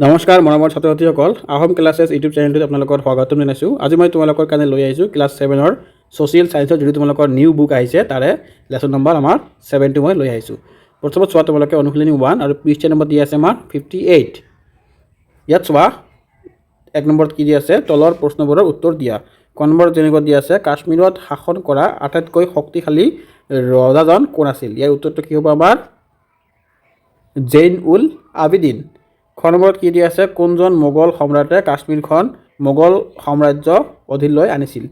নমস্কাৰ মৰমৰ ছাত্ৰ ছাত্ৰীসকল আহোম ক্লাছেছ ইউটিউব চেনেলটোত আপোনালোকৰ স্বাগতম জনাইছোঁ। আজি মই তোমালোকৰ কাৰণে লৈ আহিছোঁ ক্লাছ 7ৰ ছ'চিয়েল ছায়েন্সৰ যিটো তোমালোকৰ নিউ বুক আহিছে তাৰে লেচন নম্বৰ আমাৰ 7টো মই লৈ আহিছোঁ। প্ৰথমত চোৱা তোমালোকে অনুশীলনী 1 আৰু পৃষ্ঠা নম্বৰ দি আছে আমাৰ 58। ইয়াত চোৱা 1 নম্বৰত কি দি আছে তলৰ প্ৰশ্নবোৰৰ উত্তৰ দিয়া। ক নম্বৰত যেনেকুৱা দি আছে কাশ্মীৰত শাসন কৰা আটাইতকৈ শক্তিশালী ৰজাজন কোন আছিল? ইয়াৰ উত্তৰটো কি হ'ব আমাৰ জৈন উল আবিদিন। খ নম্বৰত কি দি আছে কোনজন মোগল সম্ৰাটে কাশ্মীৰখন মোগল সাম্ৰাজ্য অধীনলৈ আনিছিল?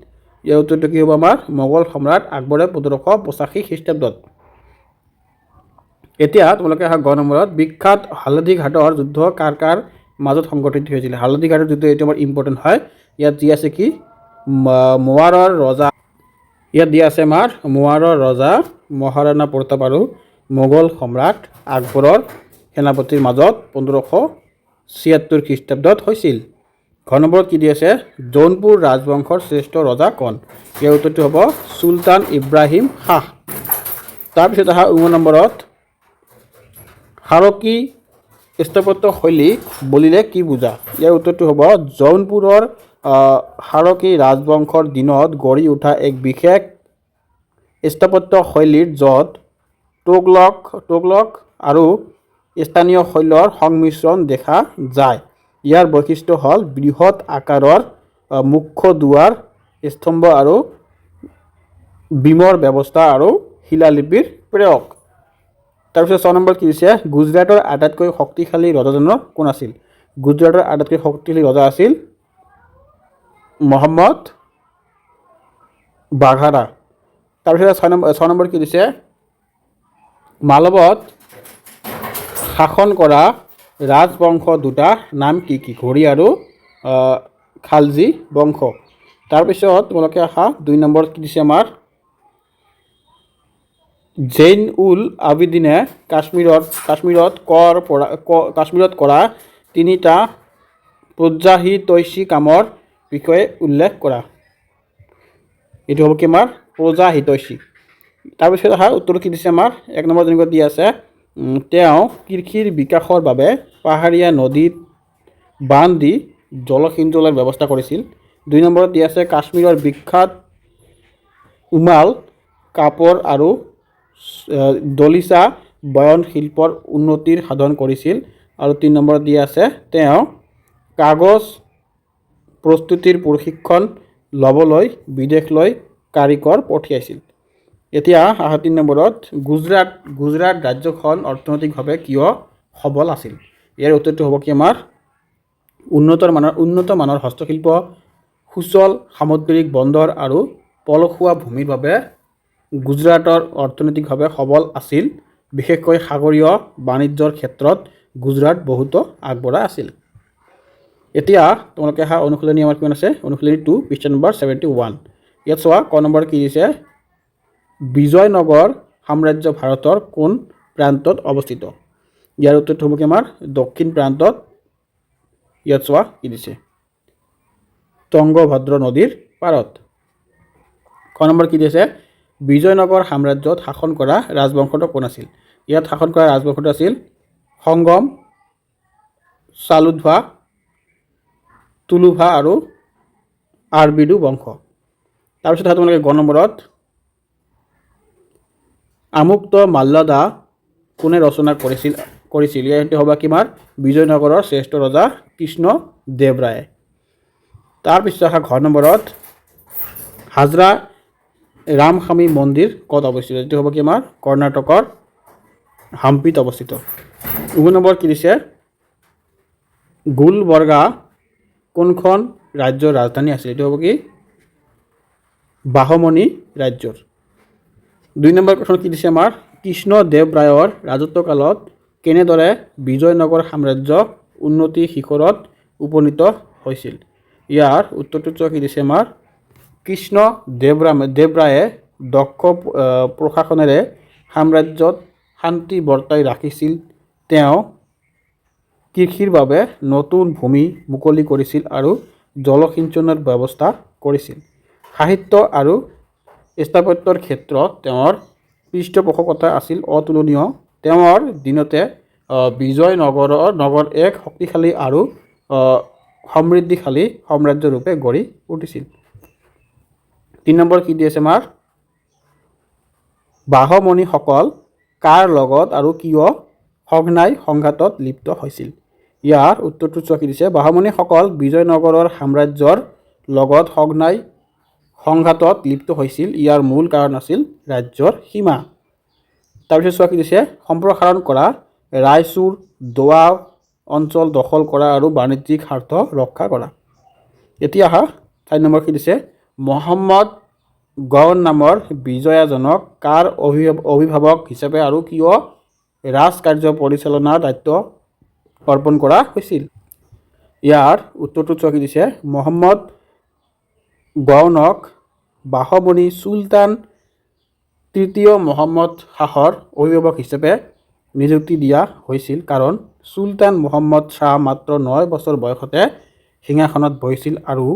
ইয়াৰ উত্তৰটো কি হ'ব আমাৰ মোগল সম্ৰাট আকবৰে 1585 খ্ৰীষ্টাব্দত। এতিয়া তোমালোকে আহা গ নম্বৰত বিখ্যাত হালদিঘাটৰ যুদ্ধ কাৰ কাৰ মাজত সংঘটিত হৈছিল? হালদিঘাটৰ যুদ্ধ এইটো আমাৰ ইম্পৰ্টেণ্ট হয়। ইয়াত দি আছে কি মোৱাৰৰ ৰজা, ইয়াত দি আছে আমাৰ মোৱাৰৰ ৰজা মহাৰাণা প্ৰতাপ আৰু মোগল সম্ৰাট আকবৰৰ সেনাপতিৰ মাজত 1576 খ্ৰীষ্টাব্দত হৈছিল। ঘ নম্বৰত কি দি আছে জৌনপুৰ ৰাজবংশৰ শ্ৰেষ্ঠ ৰজা কোন? ইয়াৰ উত্তৰটো হ'ব চুলতান ইব্ৰাহিম শাহ। তাৰপিছত আহা 9 নম্বৰত হাৰকী স্থাপত্য শৈলী বুলিলে কি বুজা? ইয়াৰ উত্তৰটো হ'ব জৌনপুৰৰ হাৰকী ৰাজবংশৰ দিনত গঢ়ি উঠা এক বিশেষ স্থাপত্য শৈলীৰ য'ত তোগলক আৰু স্থানীয় শৈলৰ সংমিশ্ৰণ দেখা যায়। ইয়াৰ বৈশিষ্ট্য হ'ল বৃহৎ আকাৰৰ মুখ্য দুৱাৰ, স্তম্ভ আৰু বিমৰ ব্যৱস্থা আৰু শিলালিপিৰ প্ৰয়োগ। তাৰপিছত 6 নম্বৰ কি দিছে গুজৰাটৰ আটাইতকৈ শক্তিশালী ৰজাজনৰ কোন আছিল? গুজৰাটৰ আটাইতকৈ শক্তিশালী ৰজা আছিল মহম্মদ বাঘাৰা। তাৰপিছত 6 নম্বৰ কি দিছে মালৱত শাসন কৰা ৰাজবংশ দুটা নাম কি কি? ঘড়ী আৰু খালজী বংশ। তাৰপিছত তোমালোকে আহা 2 নম্বৰত কি দিছে আমাৰ জৈন উল আবিদিনে কাশ্মীৰত কৰা 3টা প্ৰজাহিতৈষী কামৰ বিষয়ে উল্লেখ কৰা। এইটো হ'ব কি আমাৰ প্ৰজাহিতৈষী। তাৰপিছত আহা উত্তৰ কি দিছে আমাৰ 1 নম্বৰ যেনেকুৱা দি আছে তেওঁ কৃষিৰ বিকাশৰ বাবে পাহাৰীয়া নদীত বান্ধ দি জলসিঞ্চনৰ ব্যৱস্থা কৰিছিল। 2 নম্বৰত দি আছে কাশ্মীৰৰ বিখ্যাত উমাল কাপড় আৰু দলিচা বয়ন শিল্পৰ উন্নতিৰ সাধন কৰিছিল। আৰু 3 নম্বৰত দি আছে তেওঁ কাগজ প্ৰস্তুতিৰ প্ৰশিক্ষণ ল'বলৈ বিদেশলৈ কাৰিকৰ পঠিয়াইছিল। এতিয়া আহা 3 নম্বৰত গুজৰাট ৰাজ্যখন অৰ্থনৈতিকভাৱে কিয় সবল আছিল? ইয়াৰ উত্তৰটো হ'ব কি আমাৰ উন্নত মানৰ হস্তশিল্প, সুচল সামুদ্ৰিক বন্দৰ আৰু পলসুৱা ভূমিৰ বাবে গুজৰাটৰ অৰ্থনৈতিকভাৱে সবল আছিল। বিশেষকৈ সাগৰীয় বাণিজ্যৰ ক্ষেত্ৰত গুজৰাট বহুতো আগবঢ়া আছিল। এতিয়া তোমালোকে আহা অনুশীলনী আমাৰ কিমান আছে অনুশীলনী 2 পৃষ্ঠা নম্বৰ 71। ইয়াত চোৱা ক নম্বৰ কি দিছে বিজয়নগৰ সাম্ৰাজ্য ভাৰতৰ কোন প্ৰান্তত অৱস্থিত? ইয়াৰ উত্তৰটো হ'ব কি আমাৰ দক্ষিণ প্ৰান্তত। ইয়াত চোৱা কি দিছে তুংগভদ্ৰ নদীৰ পাৰত। ক নম্বৰ কি দিছে বিজয়নগৰ সাম্ৰাজ্যত শাসন কৰা ৰাজবংশটো কোন আছিল? ইয়াত শাসন কৰা ৰাজবংশটো আছিল সংগম, চালুভা, তুলুভা আৰু আৰবিডু বংশ। তাৰপিছত তোমালোকে গ নম্বৰত আমুক্ত মাল্যদা কোনে ৰচনা কৰিছিল? ইয়াৰ হ'ব কিমাৰ বিজয়নগৰৰ শ্ৰেষ্ঠ ৰজা কৃষ্ণদেৱৰায়ে। তাৰপিছত আহা ঘ নম্বৰত হাজৰা ৰামস্বামী মন্দিৰ ক'ত অৱস্থিত? এইটো হ'ব কি আমাৰ কৰ্ণাটকৰ হাম্পিত অৱস্থিত। 9 নম্বৰ কি দিছে গুলবৰ্গা কোনখন ৰাজ্যৰ ৰাজধানী আছিল? এইটো হ'ব কি বাহমনি ৰাজ্যৰ। 2 নম্বৰ প্ৰশ্ন কি দিছে আমাৰ কৃষ্ণদেৱৰায়ৰ ৰাজত্বকালত কেনেদৰে বিজয়নগৰ সাম্ৰাজ্য উন্নতি শিখৰত উপনীত হৈছিল? ইয়াৰ উত্তৰটো কি দিছে আমাৰ কৃষ্ণদেৱৰায়ে দক্ষ প্ৰশাসনেৰে সাম্ৰাজ্যত শান্তি বৰ্তাই ৰাখিছিল। তেওঁ কৃষিৰ বাবে নতুন ভূমি মুকলি কৰিছিল আৰু জলসিঞ্চনৰ ব্যৱস্থা কৰিছিল। সাহিত্য আৰু স্থাপত্যৰ ক্ষেত্ৰত তেওঁৰ পৃষ্ঠপোষকতা আছিল অতুলনীয়। তেওঁৰ দিনতে নগৰ এক শক্তিশালী আৰু সমৃদ্ধিশালী সাম্ৰাজ্য ৰূপে গঢ়ি উঠিছিল। 3 নম্বৰ কি দি আছে আমাৰ বাহমণিসকল কাৰ লগত আৰু কিয় সঘনাই সংঘাতত লিপ্ত হৈছিল? ইয়াৰ উত্তৰটো চোৱা কি দিছে, বাহমণিসকল বিজয়নগৰৰ সাম্ৰাজ্যৰ লগত সঘনাই সংঘাতত লিপ্ত হৈছিল। ইয়াৰ মূল কাৰণ আছিল ৰাজ্যৰ সীমা। তাৰপিছত চোৱা কি দিছে, সম্প্ৰসাৰণ কৰা, ৰায়চুৰ দোৱা অঞ্চল দখল কৰা আৰু বাণিজ্যিক স্বাৰ্থ ৰক্ষা কৰা। এতিয়া আহা 4 নম্বৰ কি দিছে, মহম্মদ গৌৰ নামৰ বিজয়াজনক কাৰ অভিভাৱক হিচাপে আৰু কিয় ৰাজকাৰ্য পৰিচালনাৰ দায়িত্ব অৰ্পণ কৰা হৈছিল? ইয়াৰ উত্তৰটো চোৱা কি দিছে, মহম্মদ গৌৰক বাহমণি চুলতান তৃতীয় মহম্মদ শ্বাহৰ অভিভাৱক হিচাপে নিযুক্তি দিয়া হৈছিল, কাৰণ চুলতান মহম্মদ শ্বাহ মাত্ৰ 9 বছৰ বয়সতে সিংহাসনত বহিছিল আৰু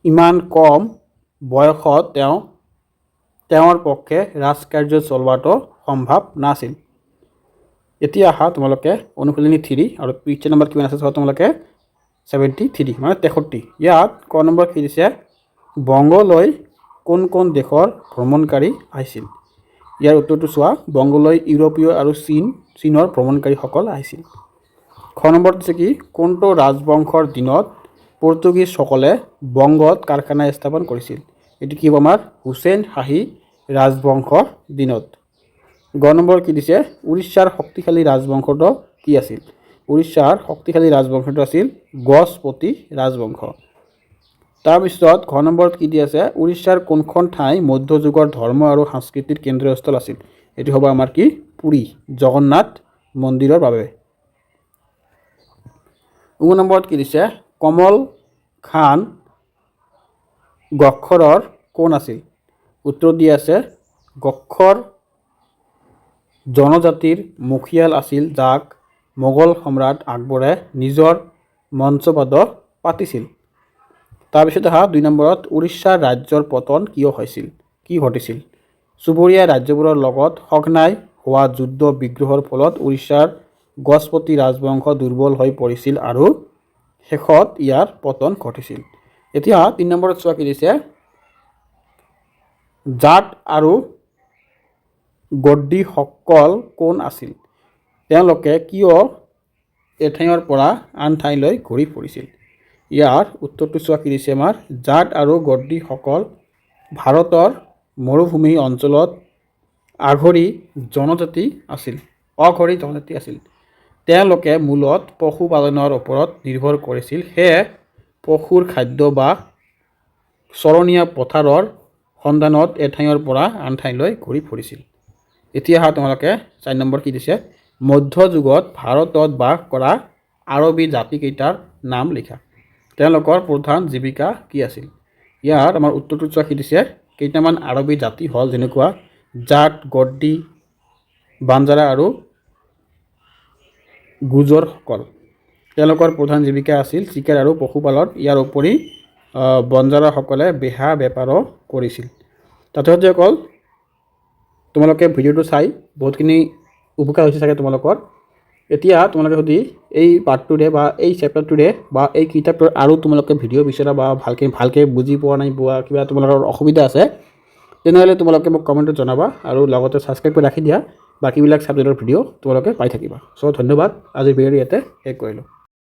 ইমান কম বয়সত তেওঁৰ পক্ষে ৰাজকাৰ্য চলোৱাটো সম্ভৱ নাছিল। এতিয়া আহা তোমালোকে অনুশীলনী 3 আৰু পৃষ্ঠা নম্বৰ কিমান আছে চোৱা তোমালোকে 73 মানে 63। ইয়াত ক নম্বৰ কি দিছে, বংগলৈ কোন কোন দেশৰ ভ্ৰমণকাৰী আহিছিল? ইয়াৰ উত্তৰটো চোৱা, বংগলৈ ইউৰোপীয় আৰু চীনৰ ভ্ৰমণকাৰীসকল আহিছিল। খ নম্বৰ দিছে কি, কোনটো ৰাজবংশৰ দিনত পৰ্তুগীজসকলে বংগত কাৰখানা স্থাপন কৰিছিল? এটি কি হ'ব আমাৰ হুছেইন শাহী ৰাজবংশৰ দিনত। গ নম্বৰ কি দিছে, উৰিষ্যাৰ শক্তিশালী ৰাজবংশটো কি আছিল? উৰিষ্যাৰ শক্তিশালী ৰাজবংশটো আছিল গজপতি ৰাজবংশ। তাৰপিছত ঘ নম্বৰত কি দি আছে, উৰিষ্যাৰ কোনখন ঠাই মধ্যযুগৰ ধৰ্ম আৰু সাংস্কৃতিৰ কেন্দ্ৰস্থল আছিল? এটি হ'ব আমাৰ কি পুৰী জগন্নাথ মন্দিৰৰ বাবে। উ নম্বৰত কি দিছে, কমল খান গখৰৰ কোন আছিল? উত্তৰ দি আছে গখৰ জনজাতিৰ মুখিয়াল আছিল, যাক মোগল সম্ৰাট আকবৰে নিজৰ মঞ্চপদ পাতিছিল। তাৰপিছত আহা 2 নম্বৰত, উৰিষ্যাৰ ৰাজ্যৰ পতন কিয় হৈছিল? কি ঘটিছিল? চুবুৰীয়া ৰাজ্যবোৰৰ লগত সঘনাই হোৱা যুদ্ধ বিগ্ৰহৰ ফলত উৰিষ্যাৰ গজপতি ৰাজবংশ দুৰ্বল হৈ পৰিছিল আৰু শেষত ইয়াৰ পতন ঘটিছিল। এতিয়া 3 নম্বৰত চোৱা কি দিছে, জাট আৰু গড্ডীসকল কোন আছিল? তেওঁলোকে কিয় এঠাইৰ পৰা আন ঠাইলৈ ঘূৰি ফুৰিছিল? ইয়াৰ উত্তৰটো চোৱা কি দিছে আমাৰ, জাট আৰু গড্ডীসকল ভাৰতৰ মৰুভূমি অঞ্চলত অঘৰী জনজাতি আছিল। তেওঁলোকে মূলত পশুপালনৰ ওপৰত নিৰ্ভৰ কৰিছিল, সেয়ে পশুৰ খাদ্য বা চৰণীয়া পথাৰৰ সন্ধানত এঠাইৰ পৰা আন ঠাইলৈ ঘূৰি ফুৰিছিল। এতিয়া তোমালোকে 4 নম্বৰ কি দিছে, মধ্যযুগত ভাৰতত বাস কৰা আৰবী জাতিকেইটাৰ নাম লিখা। তেওঁলোকৰ প্ৰধান জীৱিকা কি আছিল? ইয়াৰ আমাৰ উত্তৰটো চোৱা কি দিছে, কেইটামান আৰবী জাতি হ'ল যেনেকুৱা জাট, গড্ডী, বাঞ্জাৰা আৰু গুজৰসকল। তেওঁলোকৰ প্ৰধান জীৱিকা আছিল চিকাৰ আৰু পশুপালন। ইয়াৰ উপৰি বঞ্জাৰাসকলে বেহা বেপাৰো কৰিছিল। ছাত্ৰ-ছাত্ৰীসকল, তোমালোকে ভিডিঅ'টো চাই বহুতখিনি উপকাৰ হৈছে চাগে তোমালোকৰ। এতিয়া তোমালোকে যদি এই পাৰ্টটোৰে বা এই চেপ্টাৰটোৰে বা এই কিতাপটোৰ আৰু তোমালোকে ভিডিঅ' বিচৰা বা ভালকৈ বুজি পোৱা নাই কিবা তোমালোকৰ অসুবিধা আছে, তেনেহ'লে তোমালোকে মোক কমেণ্টত জনাবা আৰু লগতে ছাবস্ক্ৰাইব কৰি ৰাখি দিয়া। বাকীবিলাক ছাবজেক্টৰ ভিডিঅ' তোমালোকে পাই থাকিবা। চ' ধন্যবাদ, আজিৰ ভিডিঅ'টো ইয়াতে শেষ কৰিলোঁ।